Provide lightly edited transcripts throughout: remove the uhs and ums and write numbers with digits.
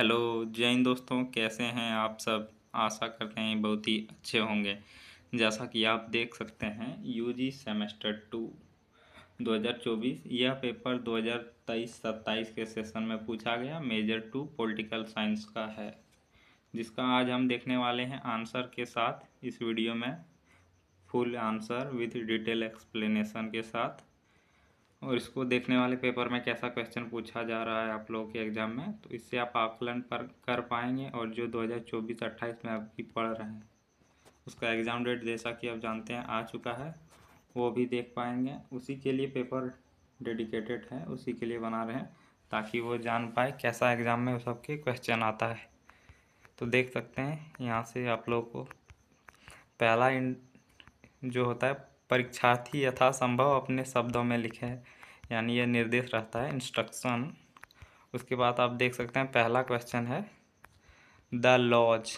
Hello जय हिंद दोस्तों, कैसे हैं आप सब। आशा करते हैं बहुत ही अच्छे होंगे। जैसा कि आप देख सकते हैं यूजी सेमेस्टर 2 2024 यह पेपर 2023-27 के सेशन में पूछा गया मेजर 2 पॉलिटिकल साइंस का है, जिसका आज हम देखने वाले हैं आंसर के साथ इस वीडियो में। Full answer with detail explanation के साथ। और इसको देखने वाले पेपर में कैसा क्वेश्चन पूछा जा रहा है आप लोगों के एग्ज़ाम में, तो इससे आप आकलन पर कर पाएंगे। और जो 2024-28 में अभी पढ़ रहे हैं उसका एग्ज़ाम डेट जैसा कि आप जानते हैं आ चुका है, वो भी देख पाएंगे। उसी के लिए पेपर डेडिकेटेड है, उसी के लिए बना रहे हैं ताकि वो जान पाए कैसा एग्ज़ाम में उस सबके क्वेश्चन आता है। तो देख सकते हैं यहाँ से आप लोग को पहला जो होता है परीक्षार्थी यथासंभव अपने शब्दों में लिखे, यानी यह निर्देश रहता है, इंस्ट्रक्शन। उसके बाद आप देख सकते हैं पहला क्वेश्चन है द लॉज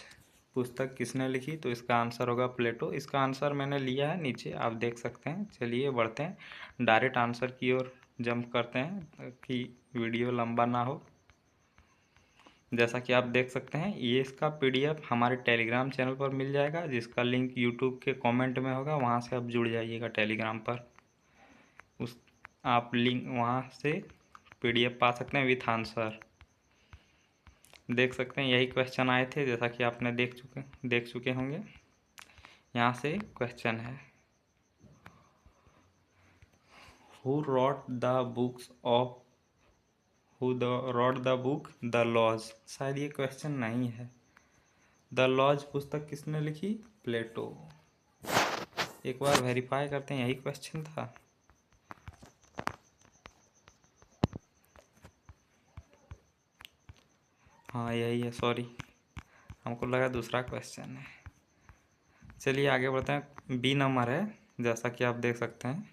पुस्तक किसने लिखी, तो इसका आंसर होगा प्लेटो। इसका आंसर मैंने लिया है नीचे, आप देख सकते हैं। चलिए बढ़ते हैं डायरेक्ट आंसर की ओर जंप करते हैं ताकि वीडियो लंबा ना हो। जैसा कि आप देख सकते हैं ये इसका पीडीएफ हमारे टेलीग्राम चैनल पर मिल जाएगा, जिसका लिंक यूट्यूब के कमेंट में होगा, वहाँ से आप जुड़ जाइएगा टेलीग्राम पर। उस आप लिंक वहाँ से पीडीएफ पा सकते हैं विथ आंसर। देख सकते हैं यही क्वेश्चन आए थे, जैसा कि आपने देख चुके होंगे। यहाँ से क्वेश्चन है who wrote the books of wrote the book the laws. शायद ये क्वेश्चन नहीं है। द लॉज पुस्तक किसने लिखी, प्लेटो। एक बार वेरीफाई करते हैं यही क्वेश्चन था। हाँ यही है, सॉरी हमको लगा दूसरा क्वेश्चन है। चलिए आगे बढ़ते हैं। बी नंबर है, जैसा कि आप देख सकते हैं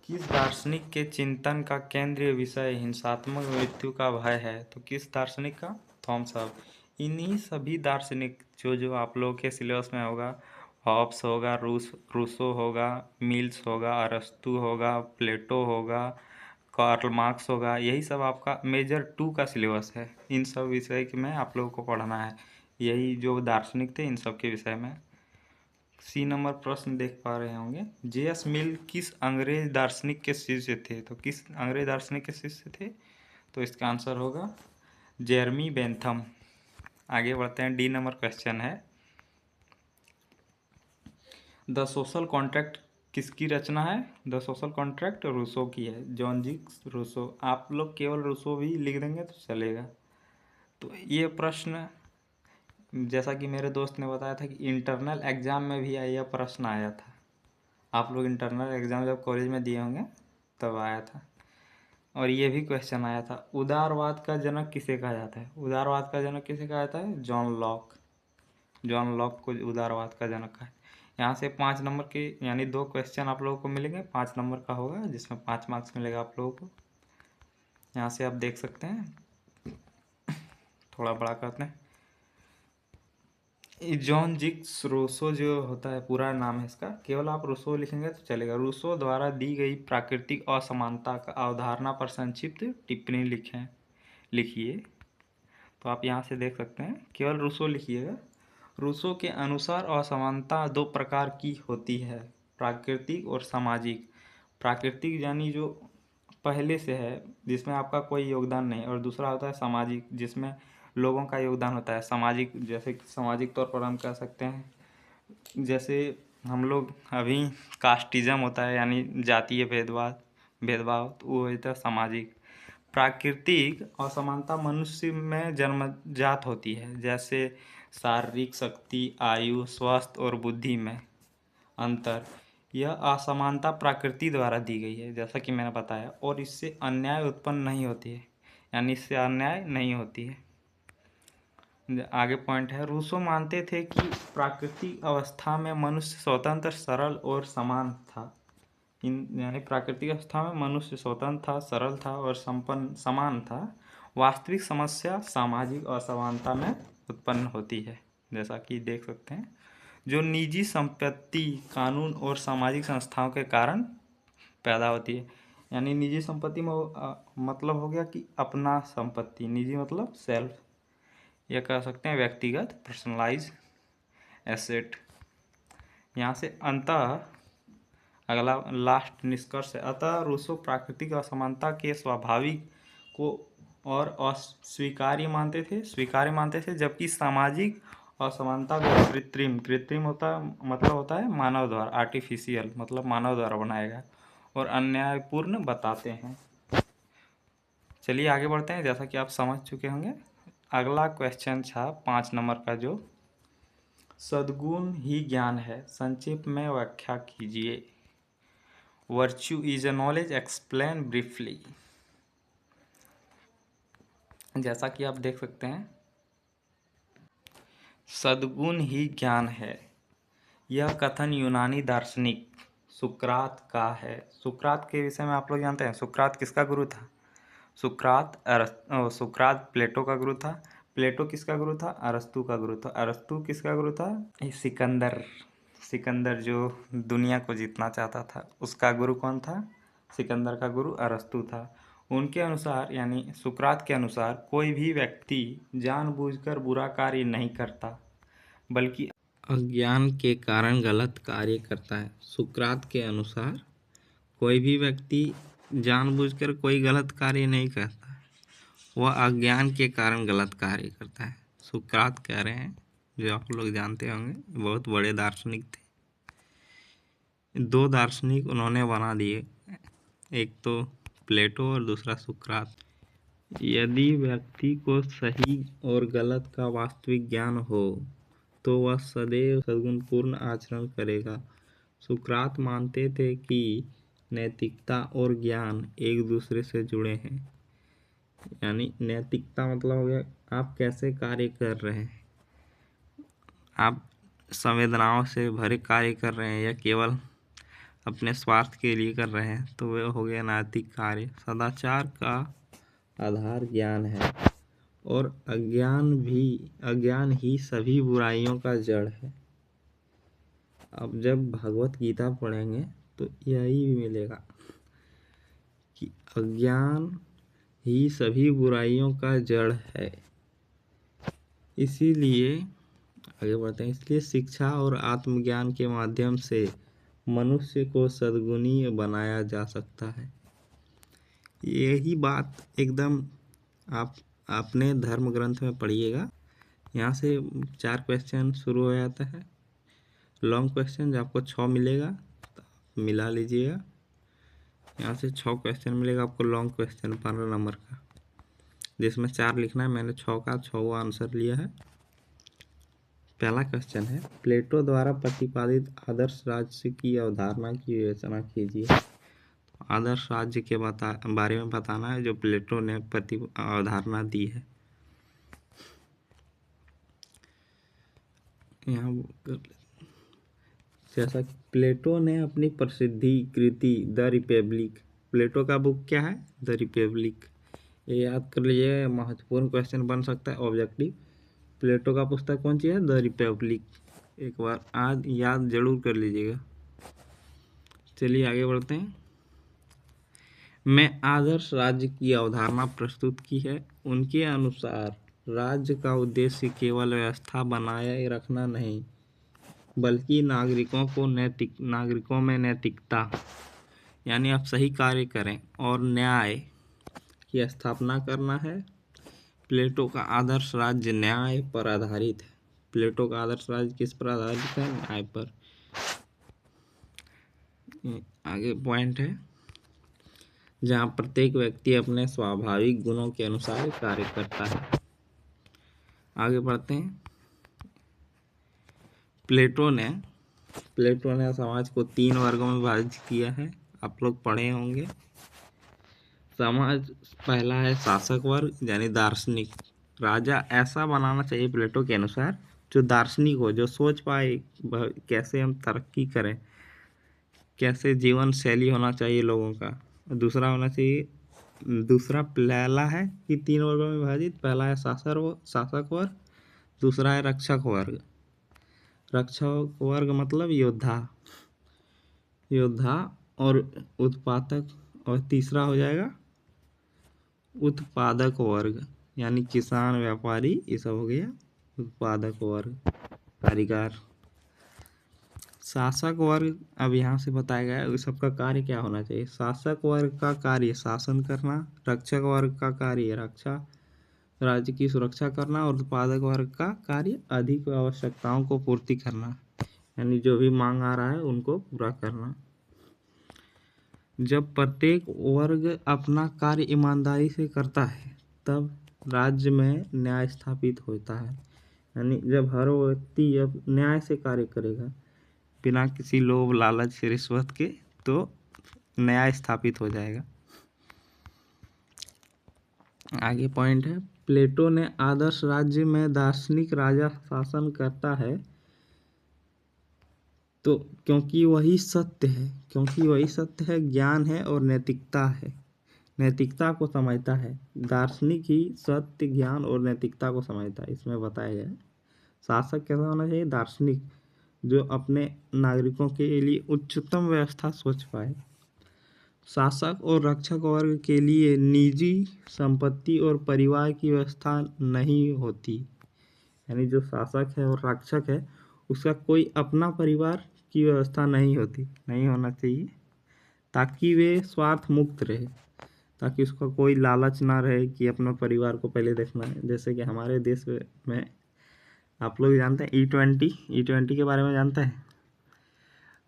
किस दार्शनिक के चिंतन का केंद्रीय विषय हिंसात्मक मृत्यु का भय है, तो किस दार्शनिक का, थॉमस हॉब। इन्हीं सभी दार्शनिक जो आप लोगों के सिलेबस में होगा, हॉब्स होगा, रूसो होगा, मिल्स होगा, अरस्तु होगा, प्लेटो होगा, कार्ल मार्क्स होगा, यही सब आपका मेजर 2 का सिलेबस है। इन सब विषय में आप लोगों को पढ़ना है, यही जो दार्शनिक थे इन सब के विषय में। सी नंबर प्रश्न देख पा रहे होंगे, जे.एस. मिल किस अंग्रेज दार्शनिक के शिष्य थे, तो किस अंग्रेज दार्शनिक के शिष्य थे, तो इसका आंसर होगा जेरमी बेंथम। आगे बढ़ते हैं। डी नंबर क्वेश्चन है द सोशल कॉन्ट्रैक्ट किसकी रचना है, द सोशल कॉन्ट्रैक्ट रूसो की है, जॉन जिक्स रूसो। आप लोग केवल रूसो भी लिख देंगे तो चलेगा। तो ये प्रश्न जैसा कि मेरे दोस्त ने बताया था कि इंटरनल एग्जाम में भी यह प्रश्न आया था। आप लोग इंटरनल एग्जाम जब कॉलेज में दिए होंगे तब आया था। और ये भी क्वेश्चन आया था उदारवाद का जनक किसे कहा जाता है, उदारवाद का जनक किसे कहा जाता है, जॉन लॉक। जॉन लॉक को उदारवाद का जनक कहा है। यहाँ से 5 नंबर के यानी 2 क्वेश्चन आप लोगों को मिलेंगे, 5 नंबर का होगा जिसमें 5 मार्क्स मिलेगा आप लोगों को। यहाँ से आप देख सकते हैं, थोड़ा बड़ा करते हैं। जॉन जिक्स रूसो जो होता है पूरा नाम है इसका, केवल आप रूसो लिखेंगे तो चलेगा। रूसो द्वारा दी गई प्राकृतिक असमानता का अवधारणा पर संक्षिप्त टिप्पणी लिखिए। तो आप यहाँ से देख सकते हैं केवल रूसो लिखिएगा। रूसो के अनुसार असमानता 2 प्रकार की होती है, प्राकृतिक और सामाजिक। प्राकृतिक यानी जो पहले से है जिसमें आपका कोई योगदान नहीं, और दूसरा होता है सामाजिक जिसमें लोगों का योगदान होता है। सामाजिक जैसे सामाजिक तौर पर हम कह सकते हैं, जैसे हम लोग अभी कास्टिज्म होता है यानी जातीय भेदभाव, तो वो होता है सामाजिक। प्राकृतिक असमानता मनुष्य में जन्मजात होती है, जैसे शारीरिक शक्ति, आयु, स्वास्थ्य और बुद्धि में अंतर। यह असमानता प्रकृति द्वारा दी गई है जैसा कि मैंने बताया, और इससे अन्याय उत्पन्न नहीं होती है, यानी इससे अन्याय नहीं होती है। आगे पॉइंट है, रूसो मानते थे कि प्राकृतिक अवस्था में मनुष्य स्वतंत्र, सरल और समान था। यानी प्राकृतिक अवस्था में मनुष्य स्वतंत्र था, सरल था और संपन्न समान था। वास्तविक समस्या सामाजिक असमानता में उत्पन्न होती है, जैसा कि देख सकते हैं, जो निजी संपत्ति, कानून और सामाजिक संस्थाओं के कारण पैदा होती है। यानी निजी संपत्ति में मतलब हो गया कि अपना संपत्ति, निजी मतलब सेल्फ, या कह सकते हैं व्यक्तिगत, पर्सनलाइज एसेट। यहाँ से अंतः अगला लास्ट निष्कर्ष है, अतः रूसो प्राकृतिक असमानता के स्वाभाविक को और अस्वीकार्य मानते थे, स्वीकार्य मानते थे, जबकि सामाजिक असमानता को कृत्रिम, कृत्रिम होता मतलब होता है मानव द्वारा, आर्टिफिशियल मतलब मानव द्वारा बनाया गया, और अन्यायपूर्ण बताते हैं। चलिए आगे बढ़ते हैं। जैसा कि आप समझ चुके होंगे, अगला क्वेश्चन था 5 नंबर का, जो सद्गुण ही ज्ञान है, संक्षेप में व्याख्या कीजिए। Virtue is a knowledge, explain briefly. जैसा कि आप देख सकते हैं, सद्गुण ही ज्ञान है, यह कथन यूनानी दार्शनिक सुकरात का है। सुकरात के विषय में आप लोग जानते हैं, सुकरात किसका गुरु था? सुकरात प्लेटो का गुरु था। प्लेटो किसका गुरु था? अरस्तु का गुरु था। अरस्तु किसका गुरु था? सिकंदर। सिकंदर जो दुनिया को जीतना चाहता था, उसका गुरु कौन था? सिकंदर का गुरु अरस्तु था। उनके अनुसार, यानी सुकरात के अनुसार, कोई भी व्यक्ति जानबूझकर बुरा कार्य नहीं करता, बल्कि अज्ञान के कारण गलत कार्य करता है। सुकरात के अनुसार कोई भी व्यक्ति जानबूझकर कोई गलत कार्य नहीं करता, वह अज्ञान के कारण गलत कार्य करता है। सुकरात कह रहे हैं, जो आप लोग जानते होंगे, बहुत बड़े दार्शनिक थे। 2 दार्शनिक उन्होंने बना दिए, एक तो प्लेटो और दूसरा सुकरात। यदि व्यक्ति को सही और गलत का वास्तविक ज्ञान हो तो वह सदैव सद्गुणपूर्ण आचरण करेगा। सुकरात मानते थे कि नैतिकता और ज्ञान एक दूसरे से जुड़े हैं। यानी नैतिकता मतलब हो गया आप कैसे कार्य कर रहे हैं, आप संवेदनाओं से भरे कार्य कर रहे हैं या केवल अपने स्वार्थ के लिए कर रहे हैं, तो वह हो गया नैतिक कार्य। सदाचार का आधार ज्ञान है और अज्ञान ही सभी बुराइयों का जड़ है। अब जब भगवत गीता पढ़ेंगे तो यही भी मिलेगा कि अज्ञान ही सभी बुराइयों का जड़ है। इसीलिए आगे बढ़ते हैं। इसलिए शिक्षा और आत्मज्ञान के माध्यम से मनुष्य को सद्गुणी बनाया जा सकता है। यही बात एकदम आप अपने धर्म ग्रंथ में पढ़िएगा। यहाँ से 4 क्वेश्चन शुरू हो जाता है। लॉन्ग क्वेश्चन जो आपको 6 मिलेगा, तो मिला लीजिएगा। यहाँ से 6 क्वेश्चन मिलेगा आपको लॉन्ग क्वेश्चन 15 नंबर का, जिसमें 4 लिखना है। मैंने 6 का 6 आंसर लिया है। पहला क्वेश्चन है, प्लेटो द्वारा प्रतिपादित आदर्श राज्य की अवधारणा की विवेचना कीजिए। आदर्श राज्य के बारे में बताना है, जो प्लेटो ने अवधारणा दी है। यहाँ जैसा कि प्लेटो ने अपनी प्रसिद्धि कृति द रिपब्लिक, प्लेटो का बुक क्या है? The Republic. ये याद कर लीजिए, महत्वपूर्ण क्वेश्चन बन सकता है ऑब्जेक्टिव। प्लेटो का पुस्तक कौन सी है? The Republic. एक बार आज याद जरूर कर लीजिएगा। चलिए आगे बढ़ते हैं। में आदर्श राज्य की अवधारणा प्रस्तुत की है। उनके अनुसार राज्य का उद्देश्य केवल व्यवस्था बनाए रखना नहीं, बल्कि नागरिकों में नैतिकता, यानी आप सही कार्य करें, और न्याय की स्थापना करना है। प्लेटो का आदर्श राज्य न्याय पर आधारित है। प्लेटो का आदर्श राज्य किस पर आधारित है? न्याय पर। आगे पॉइंट है, जहाँ प्रत्येक व्यक्ति अपने स्वाभाविक गुणों के अनुसार कार्य करता है। आगे बढ़ते हैं। प्लेटो ने समाज को 3 वर्गों में विभाजित किया है, आप लोग पढ़े होंगे। समाज पहला है शासक वर्ग, यानी दार्शनिक। राजा ऐसा बनाना चाहिए प्लेटो के अनुसार जो दार्शनिक हो, जो सोच पाए कैसे हम तरक्की करें, कैसे जीवन शैली होना चाहिए लोगों का। दूसरा होना चाहिए, दूसरा पहला है कि 3 वर्गों में विभाजित। पहला है शासक वर्ग, दूसरा है रक्षक वर्ग। रक्षक वर्ग मतलब योद्धा और उत्पादक और तीसरा हो जाएगा उत्पादक वर्ग, यानी किसान, व्यापारी, ये सब हो गया उत्पादक वर्ग, कारीगर। शासक वर्ग अब यहाँ से बताया गया है सबका कार्य क्या होना चाहिए। शासक वर्ग का कार्य शासन करना, रक्षक वर्ग का कार्य रक्षा, राज्य की सुरक्षा करना, और उत्पादक वर्ग का कार्य अधिक आवश्यकताओं को पूर्ति करना, यानी जो भी मांग आ रहा है उनको पूरा करना। जब प्रत्येक वर्ग अपना कार्य ईमानदारी से करता है तब राज्य में न्याय स्थापित होता है, यानी जब हर व्यक्ति अब न्याय से कार्य करेगा बिना किसी लोभ, लालच, रिश्वत के, तो न्याय स्थापित हो जाएगा। आगे पॉइंट है, प्लेटो ने आदर्श राज्य में दार्शनिक राजा शासन करता है तो क्योंकि वही सत्य है, ज्ञान है और नैतिकता है, नैतिकता को समझता है। दार्शनिक ही सत्य, ज्ञान और नैतिकता को समझता है। इसमें बताया गया है शासक कैसा होना चाहिए, दार्शनिक, जो अपने नागरिकों के लिए उच्चतम व्यवस्था सोच पाए। शासक और रक्षक वर्ग के लिए निजी संपत्ति और परिवार की व्यवस्था नहीं होती, यानी जो शासक है और रक्षक है उसका कोई अपना परिवार की व्यवस्था नहीं होना चाहिए, ताकि वे स्वार्थ मुक्त रहे, ताकि उसका कोई लालच ना रहे कि अपना परिवार को पहले देखना है। जैसे कि हमारे देश में आप लोग जानते हैं E20 के बारे में जानते हैं।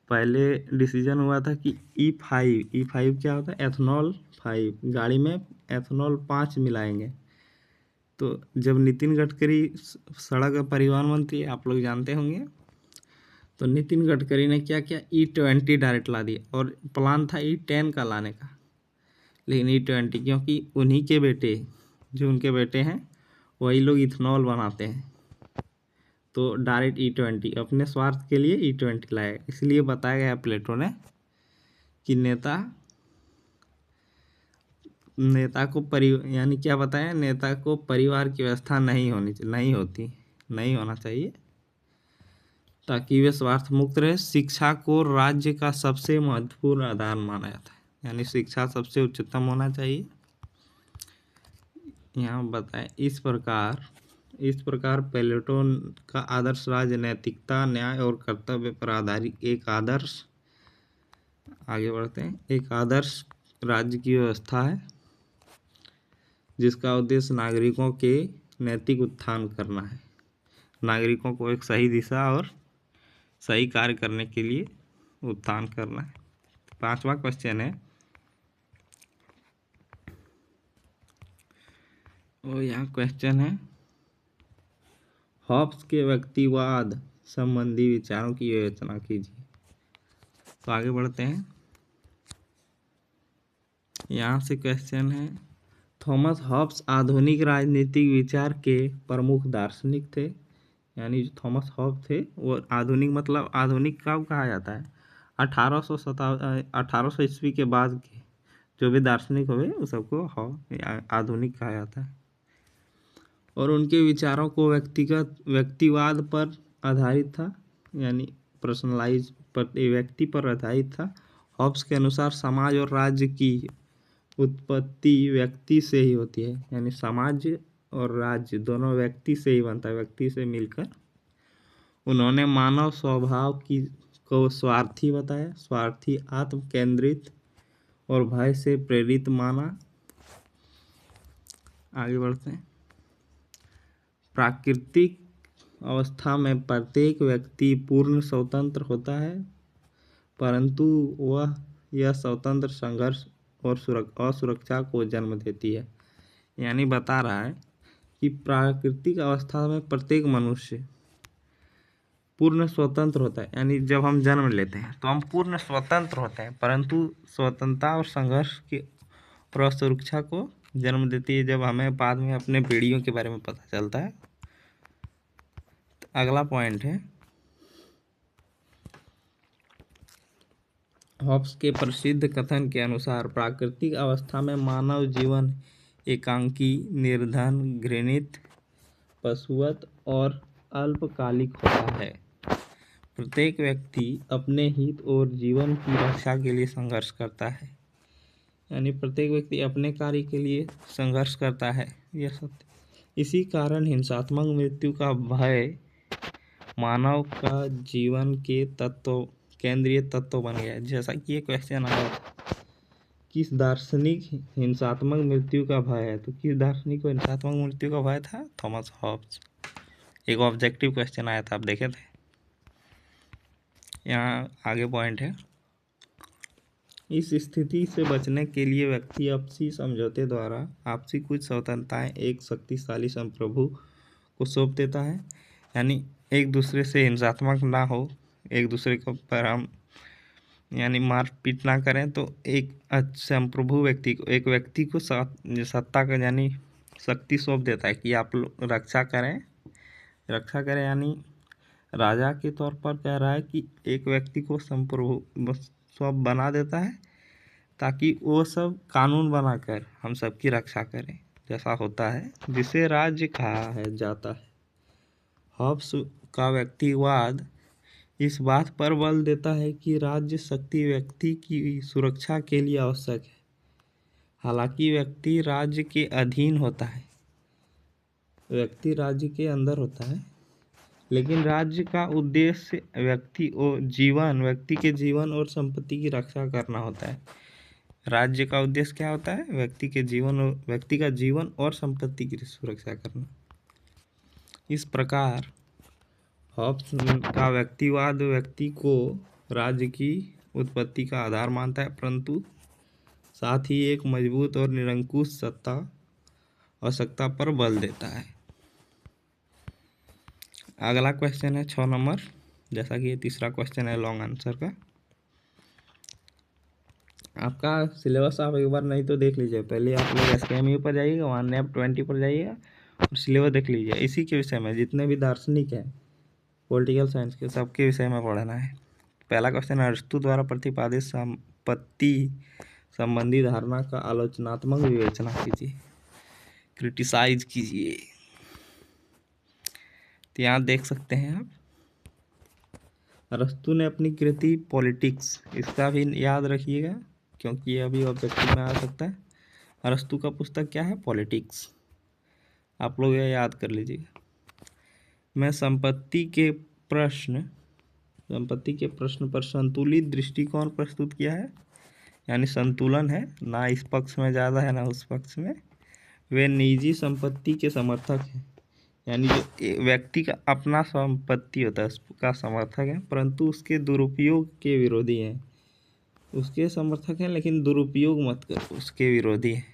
पहले डिसीजन हुआ था कि E5 क्या होता है, एथनॉल 5, गाड़ी में एथनॉल 5 मिलाएंगे। तो जब नितिन गडकरी सड़क परिवहन मंत्री, आप लोग जानते होंगे, तो नितिन गडकरी ने क्या किया, E20 डायरेक्ट ला दिया, और प्लान था E10 का लाने का, लेकिन E20 क्योंकि उन्हीं के बेटे, जो उनके बेटे हैं वही लोग इथेनॉल बनाते हैं, तो डायरेक्ट E20 अपने स्वार्थ के लिए E20 लाया। इसलिए बताया गया प्लेटो ने कि नेता को यानी क्या बताया, नेता को परिवार की व्यवस्था नहीं होना चाहिए, ताकि वे स्वार्थ मुक्त रहे। शिक्षा को राज्य का सबसे महत्वपूर्ण आधार माना जाता है, यानी शिक्षा सबसे उच्चतम होना चाहिए। यहाँ बताएं इस प्रकार प्लेटो का आदर्श राज्य नैतिकता, न्याय और कर्तव्य पर आधारित एक आदर्श राज्य की व्यवस्था है, जिसका उद्देश्य नागरिकों के नैतिक उत्थान करना है, नागरिकों को एक सही दिशा और सही कार्य करने के लिए उत्थान करना है। 5वां क्वेश्चन है, और यहाँ क्वेश्चन है, हॉब्स के व्यक्तिवाद संबंधी विचारों की विवेचना कीजिए। तो आगे बढ़ते हैं। यहाँ से क्वेश्चन है, थॉमस हॉब्स आधुनिक राजनीतिक विचार के प्रमुख दार्शनिक थे, यानी जो थॉमस हॉब्स थे वो आधुनिक, मतलब आधुनिक कब कहा जाता है, 1800 ईस्वी के बाद के जो भी दार्शनिक हुए उस सबको आधुनिक कहा जाता है। और उनके विचारों को व्यक्तिवाद पर आधारित था, यानी पर्सनलाइज पर, व्यक्ति पर आधारित था। हॉब्स के अनुसार समाज और राज्य की उत्पत्ति व्यक्ति से ही होती है, यानी समाज और राज्य दोनों व्यक्ति से ही बनता है, व्यक्ति से मिलकर। उन्होंने मानव स्वभाव को स्वार्थी बताया, स्वार्थी, आत्म केंद्रित और भय से प्रेरित माना। आगे बढ़ते हैं। प्राकृतिक अवस्था में प्रत्येक व्यक्ति पूर्ण स्वतंत्र होता है, परंतु वह यह स्वतंत्र संघर्ष और असुरक्षा को जन्म देती है। यानी बता रहा है कि प्राकृतिक अवस्था में प्रत्येक मनुष्य पूर्ण स्वतंत्र होता है, यानी जब हम जन्म लेते हैं तो हम पूर्ण स्वतंत्र होते हैं, परंतु स्वतंत्रता और संघर्ष की और असुरक्षा को जन्म देती है जब हमें बाद में अपने पीढ़ियों के बारे में पता चलता है। अगला पॉइंट है, हॉब्स के प्रसिद्ध कथन के अनुसार प्राकृतिक अवस्था में मानव जीवन एकांकी, निर्धन, घृणित, पशुवत और अल्पकालिक होता है। प्रत्येक व्यक्ति अपने हित और जीवन की रक्षा के लिए संघर्ष करता है। यानी प्रत्येक व्यक्ति अपने कार्य के लिए संघर्ष करता है, यह सत्य। इसी कारण हिंसात्मक मृत्यु का भय मानव का जीवन के केंद्रीय तत्व बन गया है। जैसा कि ये क्वेश्चन आया था, किस दार्शनिक हिंसात्मक मृत्यु का भय है, तो किस दार्शनिक को हिंसात्मक मृत्यु का भय था? Thomas Hobbes. एक ऑब्जेक्टिव क्वेश्चन आया था, आप देखे थे। यहाँ आगे पॉइंट है, इस स्थिति से बचने के लिए व्यक्ति आपसी समझौते द्वारा आपसी कुछ स्वतंत्रताएं एक शक्तिशाली संप्रभु को सौंप देता है। यानी एक दूसरे से हिंसात्मक ना हो, एक दूसरे को पर हम यानी मार पीट ना करें, तो एक संप्रभु व्यक्ति को, एक व्यक्ति को सत्ता का यानी शक्ति सौंप देता है कि आप लोग रक्षा करें। यानी राजा के तौर पर कह रहा है कि एक व्यक्ति को संप्रभु सौंप बना देता है ताकि वो सब कानून बनाकर हम सबकी रक्षा करें, जैसा होता है, जिसे राज्य कहा है जाता है। हॉब्स का व्यक्तिवाद इस बात पर बल देता है कि राज्य शक्ति व्यक्ति की सुरक्षा के लिए आवश्यक है। हालांकि व्यक्ति राज्य के अधीन होता है, व्यक्ति राज्य के अंदर होता है, लेकिन राज्य का उद्देश्य व्यक्ति के जीवन और संपत्ति की रक्षा करना होता है। राज्य का उद्देश्य क्या होता है? व्यक्ति का जीवन और संपत्ति की सुरक्षा करना। इस प्रकार हॉब्स का व्यक्तिवाद व्यक्ति को राज्य की उत्पत्ति का आधार मानता है, परंतु साथ ही एक मजबूत और निरंकुश आवश्यकता पर बल देता है। अगला क्वेश्चन है 6 नंबर, जैसा कि ये तीसरा क्वेश्चन है लॉन्ग आंसर का। आपका सिलेबस आप एक बार नहीं तो देख लीजिए, पहले आप लोग SKMU पर जाइएगा, वहाँ NAP 20 पर जाइएगा और सिलेबस देख लीजिए। इसी के विषय में जितने भी दार्शनिक हैं पॉलिटिकल साइंस के, सबके विषय में पढ़ना है। पहला क्वेश्चन, अरस्तु द्वारा प्रतिपादित संपत्ति संबंधी धारणा का आलोचनात्मक विवेचना कीजिए, क्रिटिसाइज कीजिए। तो यहाँ देख सकते हैं आप, अरस्तु ने अपनी कृति पॉलिटिक्स, इसका भी याद रखिएगा क्योंकि ये अभी ऑब्जेक्टिव में आ सकता है। अरस्तु का पुस्तक क्या है? पॉलिटिक्स। आप लोग ये याद कर लीजिएगा। मैं संपत्ति के प्रश्न पर संतुलित दृष्टिकोण प्रस्तुत किया है, यानी संतुलन है, ना इस पक्ष में ज़्यादा है ना उस पक्ष में। वे निजी संपत्ति के समर्थक हैं, यानी जो व्यक्ति का अपना संपत्ति होता है उसका समर्थक है, परंतु उसके दुरुपयोग के विरोधी हैं। उसके समर्थक हैं लेकिन दुरुपयोग मत करो, उसके विरोधी हैं।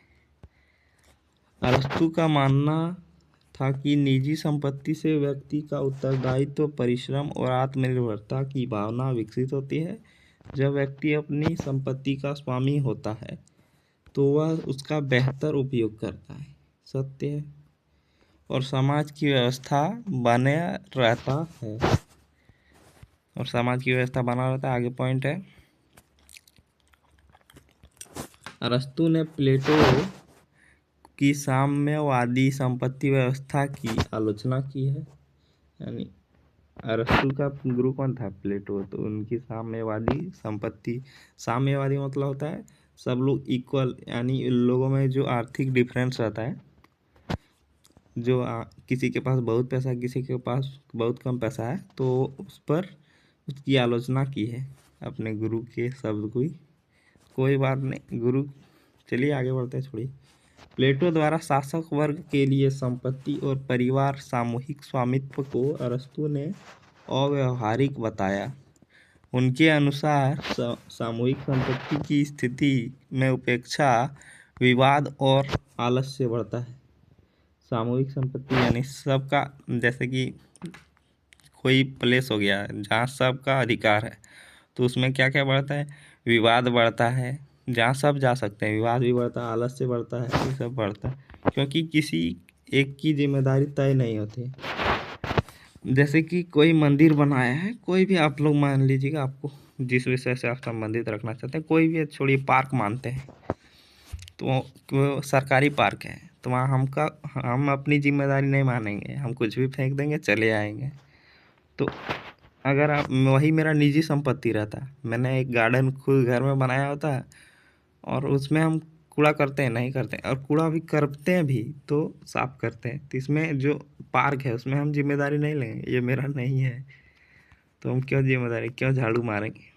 अरस्तु का मानना था कि निजी संपत्ति से व्यक्ति का उत्तरदायित्व, परिश्रम और आत्मनिर्भरता की भावना विकसित होती है। जब व्यक्ति अपनी संपत्ति का स्वामी होता है तो वह उसका बेहतर उपयोग करता है, सत्य है, और समाज की व्यवस्था बना रहता है। आगे पॉइंट है, अरस्तु ने प्लेटो की साम्यवादी संपत्ति व्यवस्था की आलोचना की है। यानी अरस्तु का गुरु कौन था? प्लेटो। तो उनकी साम्यवादी मतलब होता है सब लोग इक्वल, यानी लोगों में जो आर्थिक डिफरेंस रहता है, जो किसी के पास बहुत पैसा, किसी के पास बहुत कम पैसा है, तो उस पर उसकी आलोचना की है अपने गुरु के शब्द को। कोई बात नहीं, गुरु, चलिए आगे बढ़ते हैं, छोड़िए। प्लेटो द्वारा शासक वर्ग के लिए संपत्ति और परिवार सामूहिक स्वामित्व को अरस्तु ने अव्यावहारिक बताया। उनके अनुसार सामूहिक संपत्ति की स्थिति में उपेक्षा, विवाद और आलस्य बढ़ता है। सामूहिक संपत्ति यानी सबका, जैसे कि कोई प्लेस हो गया जहाँ सबका अधिकार है, तो उसमें क्या क्या बढ़ता है? विवाद बढ़ता है, जहाँ सब जा सकते हैं विवाद भी बढ़ता है, आलस्य बढ़ता है, ये सब बढ़ता है, क्योंकि किसी एक की जिम्मेदारी तय नहीं होती। जैसे कि कोई मंदिर बनाया है, कोई भी, आप लोग मान लीजिएगा, आपको जिस विषय से आप संबंधित रखना चाहते हैं, कोई भी, छोड़िए, पार्क मानते हैं, तो सरकारी पार्क है, तो वहाँ हम अपनी जिम्मेदारी नहीं मानेंगे, हम कुछ भी फेंक देंगे, चले आएंगे। तो अगर वही मेरा निजी संपत्ति रहता, मैंने एक गार्डन खुद घर में बनाया होता, और उसमें हम कूड़ा करते हैं नहीं करते हैं, और कूड़ा भी करते हैं भी तो साफ करते हैं। तो इसमें जो पार्क है उसमें हम जिम्मेदारी नहीं लेंगे, ये मेरा नहीं है तो हम क्यों जिम्मेदारी, क्यों झाड़ू मारेंगे।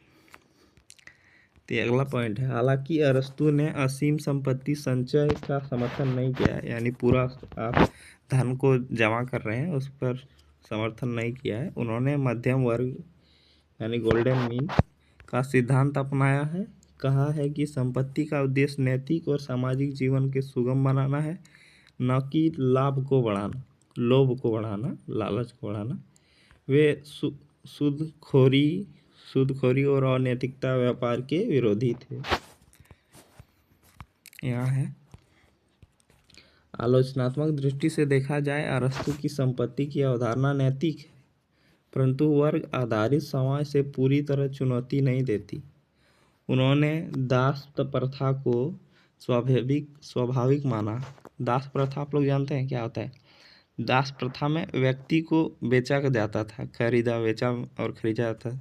तो ये अगला पॉइंट है, हालांकि अरस्तु ने असीम संपत्ति संचय का समर्थन नहीं किया है, यानी पूरा आप धन को जमा कर रहे हैं उस पर समर्थन नहीं किया है। उन्होंने मध्यम वर्ग यानी गोल्डन मीन का सिद्धांत अपनाया है। कहा है कि संपत्ति का उद्देश्य नैतिक और सामाजिक जीवन के सुगम बनाना है, न कि लाभ को बढ़ाना, लोभ को बढ़ाना, लालच को बढ़ाना। वे सूदखोरी सूदखोरी और अनैतिकता व्यापार के विरोधी थे। यहाँ है, आलोचनात्मक दृष्टि से देखा जाए अरस्तु की संपत्ति की अवधारणा नैतिक है, परंतु वर्ग आधारित समाज से पूरी तरह चुनौती नहीं देती। उन्होंने दास प्रथा को स्वाभाविक माना। दास प्रथा आप लोग जानते हैं क्या होता है? दास प्रथा में व्यक्ति को बेचा जाता था, बेचा और खरीदा जाता था।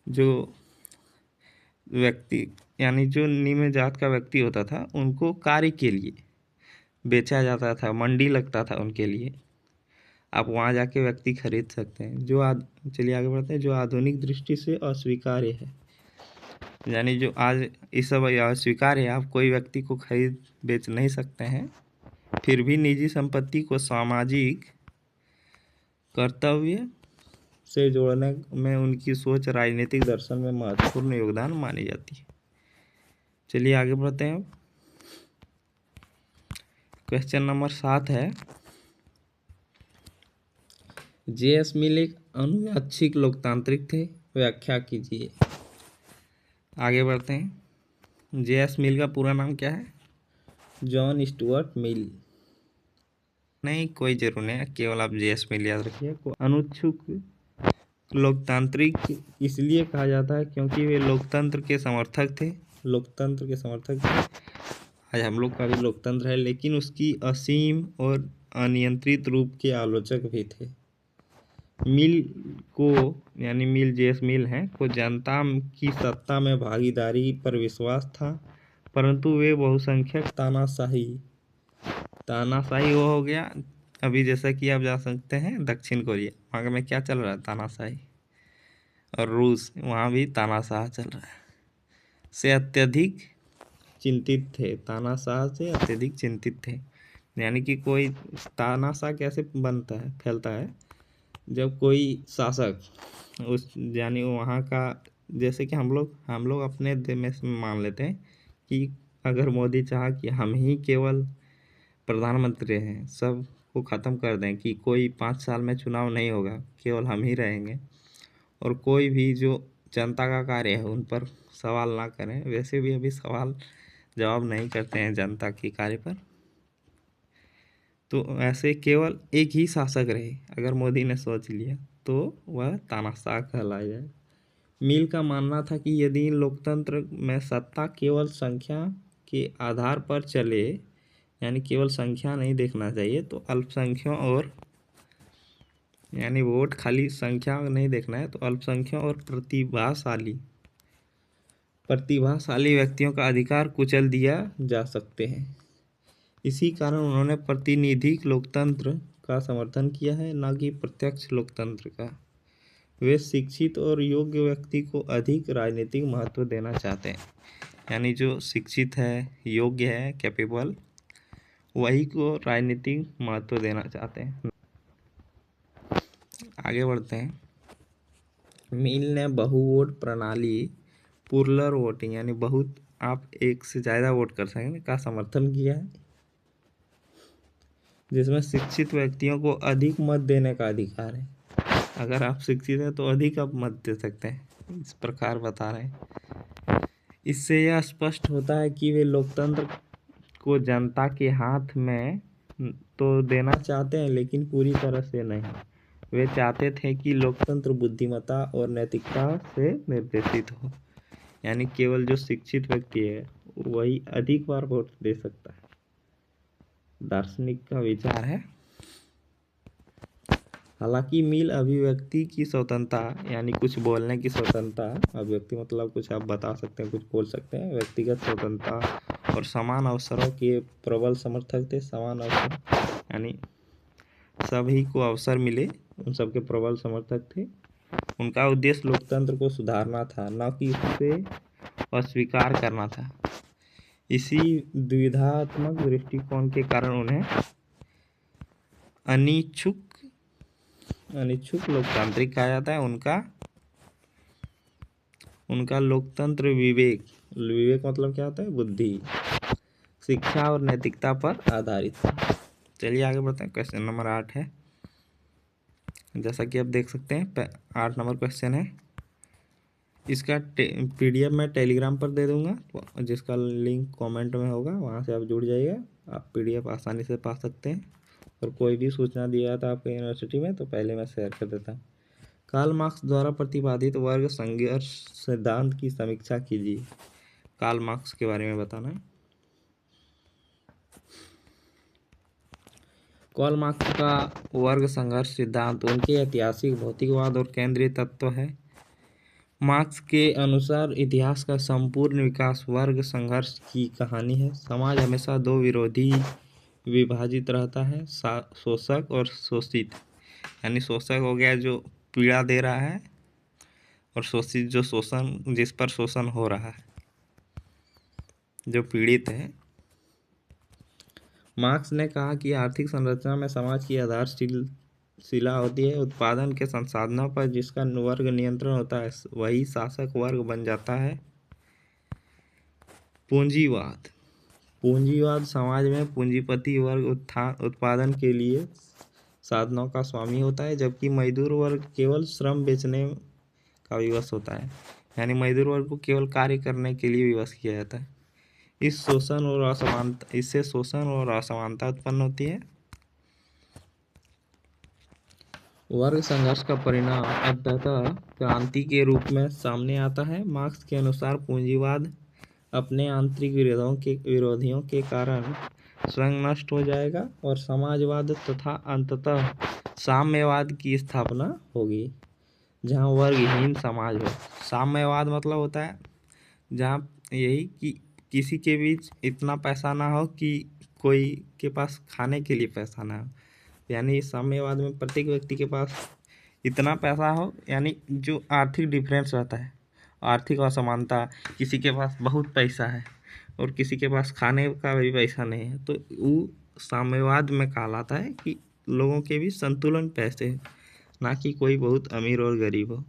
जो व्यक्ति यानी जो निम्न जात का व्यक्ति होता था उनको कार्य के लिए बेचा जाता था, मंडी लगता था उनके लिए। आप वहाँ जाके व्यक्ति खरीद सकते हैं। चलिए आगे बढ़ते हैं। जो आधुनिक दृष्टि से अस्वीकार्य है, यानी जो आज इस सब अस्वीकार है, आप कोई व्यक्ति को खरीद बेच नहीं सकते हैं। फिर भी निजी संपत्ति को सामाजिक कर्तव्य से जोड़ने में उनकी सोच राजनीतिक दर्शन में महत्वपूर्ण योगदान मानी जाती है। चलिए आगे बढ़ते हैं। क्वेश्चन नंबर 7 है, जे.एस. मिल एक अनुयाक्षिक लोकतांत्रिक थे, व्याख्या कीजिए। आगे बढ़ते हैं। जे.एस. मिल का पूरा नाम क्या है? John Stuart Mill. नहीं, कोई जरूर नहीं है, केवल आप जे.एस. मिल याद रखिए। अनुच्छुक लोकतांत्रिक इसलिए कहा जाता है क्योंकि वे लोकतंत्र के समर्थक थे। आज हम लोग का भी लोकतंत्र है, लेकिन उसकी असीम और अनियंत्रित रूप के आलोचक भी थे। मिल को यानी मिल जे.एस. मिल हैं को जनता की सत्ता में भागीदारी पर विश्वास था, परंतु वे बहुसंख्यक तानाशाही वो हो गया। अभी जैसा कि आप जा सकते हैं दक्षिण कोरिया, वहाँ में क्या चल रहा है? तानाशाही। और रूस, वहाँ भी तानाशाह चल रहा है, से अत्यधिक चिंतित थे। तानाशाह से अत्यधिक चिंतित थे, यानी कि कोई तानाशाह कैसे फैलता है? जब कोई शासक यानी वहाँ का, जैसे कि हम लोग अपने देश में मान लेते हैं कि अगर मोदी चाहा कि हम ही केवल प्रधानमंत्री हैं, सब को ख़त्म कर दें, कि कोई 5 साल में चुनाव नहीं होगा, केवल हम ही रहेंगे, और कोई भी जो जनता का कार्य है उन पर सवाल ना करें। वैसे भी अभी सवाल जवाब नहीं करते हैं जनता के कार्य पर, तो ऐसे केवल एक ही शासक रहे, अगर मोदी ने सोच लिया तो वह तानाशाह कहलाया जाए। मिल का मानना था कि यदि लोकतंत्र में सत्ता केवल संख्या के आधार पर चले, यानी केवल संख्या नहीं देखना चाहिए, तो अल्पसंख्यों और यानी वोट खाली संख्या नहीं देखना है, तो अल्पसंख्यों और प्रतिभाशाली व्यक्तियों का अधिकार कुचल दिया जा सकते हैं। इसी कारण उन्होंने प्रतिनिधिक लोकतंत्र का समर्थन किया है, न कि प्रत्यक्ष लोकतंत्र का। वे शिक्षित और योग्य व्यक्ति को अधिक राजनीतिक महत्व देना चाहते हैं, यानी जो शिक्षित है, योग्य है, कैपेबल, वही को राजनीतिक महत्व देना चाहते हैं। आगे बढ़ते हैं। मिल ने बहुवोट प्रणाली, पुरलर वोटिंग यानी बहुत आप एक से ज़्यादा वोट कर सकें का समर्थन किया है, जिसमें शिक्षित व्यक्तियों को अधिक मत देने का अधिकार है। अगर आप शिक्षित हैं तो अधिक आप मत दे सकते हैं, इस प्रकार बता रहे हैं। इससे यह स्पष्ट होता है कि वे लोकतंत्र को जनता के हाथ में तो देना चाहते हैं, लेकिन पूरी तरह से नहीं। वे चाहते थे कि लोकतंत्र बुद्धिमत्ता और नैतिकता से निर्देशित हो, यानी केवल जो शिक्षित व्यक्ति है वही अधिक बार वोट दे सकता है। दार्शनिक का विचार है। हालांकि मिल अभिव्यक्ति की स्वतंत्रता यानी कुछ बोलने की स्वतंत्रता, अभिव्यक्ति मतलब कुछ आप बता सकते हैं, कुछ बोल सकते हैं, व्यक्तिगत स्वतंत्रता और समान अवसरों के प्रबल समर्थक थे। समान अवसर यानी सभी को अवसर मिले, उन सबके प्रबल समर्थक थे। उनका उद्देश्य लोकतंत्र को सुधारना था, न कि उसे अस्वीकार करना था। इसी द्विधात्मक दृष्टिकोण के कारण उन्हें अनिच्छुक लोकतांत्रिक कहा जाता है। उनका लोकतंत्र विवेक मतलब क्या होता है? बुद्धि, शिक्षा और नैतिकता पर आधारित था। चलिए आगे बढ़ते हैं। क्वेश्चन नंबर 8 है, जैसा कि आप देख सकते हैं 8 नंबर क्वेश्चन है। इसका PDF मैं टेलीग्राम पर दे दूंगा, जिसका लिंक कमेंट में होगा, वहां से आप जुड़ जाइएगा। आप PDF आसानी से पा सकते हैं। और कोई भी सूचना दिया था आपके यूनिवर्सिटी में तो पहले मैं शेयर कर देता हूँ। कार्ल मार्क्स द्वारा प्रतिपादित वर्ग संघर्ष सिद्धांत की समीक्षा कीजिए। कार्ल मार्क्स के बारे में बताना है। कार्ल मार्क्स का वर्ग संघर्ष सिद्धांत उनके ऐतिहासिक भौतिकवाद और केंद्रीय तत्व है। मार्क्स के अनुसार इतिहास का संपूर्ण विकास वर्ग संघर्ष की कहानी है। समाज हमेशा दो विरोधी विभाजित रहता है, शोषक और शोषित। यानी शोषक हो गया जो पीड़ा दे रहा है, और शोषित जो जिस पर शोषण हो रहा है, जो पीड़ित है। मार्क्स ने कहा कि आर्थिक संरचना में समाज की आधारशिला होती है। उत्पादन के संसाधनों पर जिसका वर्ग नियंत्रण होता है वही शासक वर्ग बन जाता है। पूंजीवाद समाज में पूंजीपति वर्ग उत्पादन के लिए साधनों का स्वामी होता है, जबकि मजदूर वर्ग केवल श्रम बेचने का विवश होता है। यानी मजदूर वर्ग को केवल कार्य करने के लिए विवश किया जाता है। इससे शोषण और असमानता उत्पन्न होती है। वर्ग संघर्ष का परिणाम अंततः क्रांति के रूप में सामने आता है। मार्क्स के अनुसार पूंजीवाद अपने आंतरिक विरोधियों के कारण स्वयं नष्ट हो जाएगा और समाजवाद तथा अंततः साम्यवाद की स्थापना होगी, जहां वर्गहीन समाज हो। साम्यवाद मतलब होता है जहां यही कि किसी के बीच इतना पैसा ना हो कि कोई के पास खाने के लिए पैसा ना हो। यानी साम्यवाद में प्रत्येक व्यक्ति के पास इतना पैसा हो, यानी जो आर्थिक डिफरेंस रहता है, आर्थिक असमानता, किसी के पास बहुत पैसा है और किसी के पास खाने का भी पैसा नहीं है, तो वो साम्यवाद में कहलाता है कि लोगों के भी संतुलन पैसे, ना कि कोई बहुत अमीर और गरीब हो।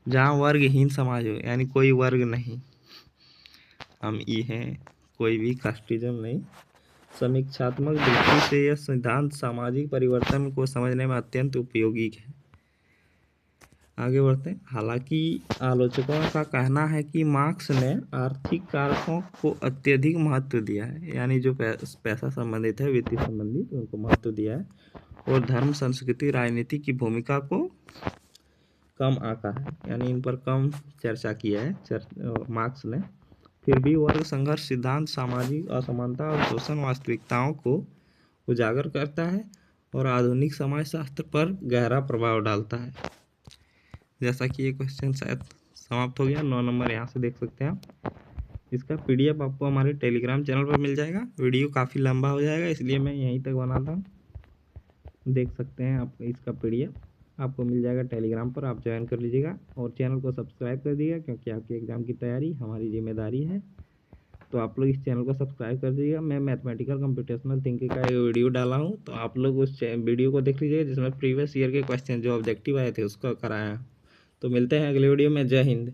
जहाँ वर्गहीन समाज हो, यानी कोई वर्ग नहीं, हम ये हैं, कोई भी कास्टिज्म नहीं। समीक्षात्मक दृष्टि से यह सिद्धांत सामाजिक परिवर्तन को समझने में अत्यंत उपयोगी है। आगे बढ़ते हैं। हालांकि आलोचकों का कहना है कि मार्क्स ने आर्थिक कारकों को अत्यधिक महत्व दिया है, यानी जो पैसा संबंधित है, वित्तीय संबंधित, उनको महत्व दिया है, और धर्म, संस्कृति, राजनीति की भूमिका को कम आंका है, यानी इन पर कम चर्चा किया है मार्क्स ने। फिर भी वर्ग संघर्ष सिद्धांत सामाजिक असमानता और शोषण वास्तविकताओं को उजागर करता है और आधुनिक समाजशास्त्र पर गहरा प्रभाव डालता है। जैसा कि ये क्वेश्चन शायद समाप्त हो गया। 9 नंबर यहाँ से देख सकते हैं आप। इसका PDF आपको हमारे टेलीग्राम चैनल पर मिल जाएगा। वीडियो काफ़ी लंबा हो जाएगा, इसलिए मैं यहीं तक बनाता हूँ। देख सकते हैं आप, इसका PDF आपको मिल जाएगा टेलीग्राम पर, आप ज्वाइन कर लीजिएगा और चैनल को सब्सक्राइब कर दीजिएगा, क्योंकि आपके एग्ज़ाम की तैयारी हमारी जिम्मेदारी है। तो आप लोग इस चैनल को सब्सक्राइब कर दीजिएगा। मैं मैथमेटिकल कंप्यूटेशनल थिंकिंग का एक वीडियो डाला हूँ, तो आप लोग उस वीडियो को देख लीजिएगा, जिसमें प्रीवियस ईयर के क्वेश्चन जो ऑब्जेक्टिव आए थे उसको कराया। तो मिलते हैं अगले वीडियो में। जय हिंद।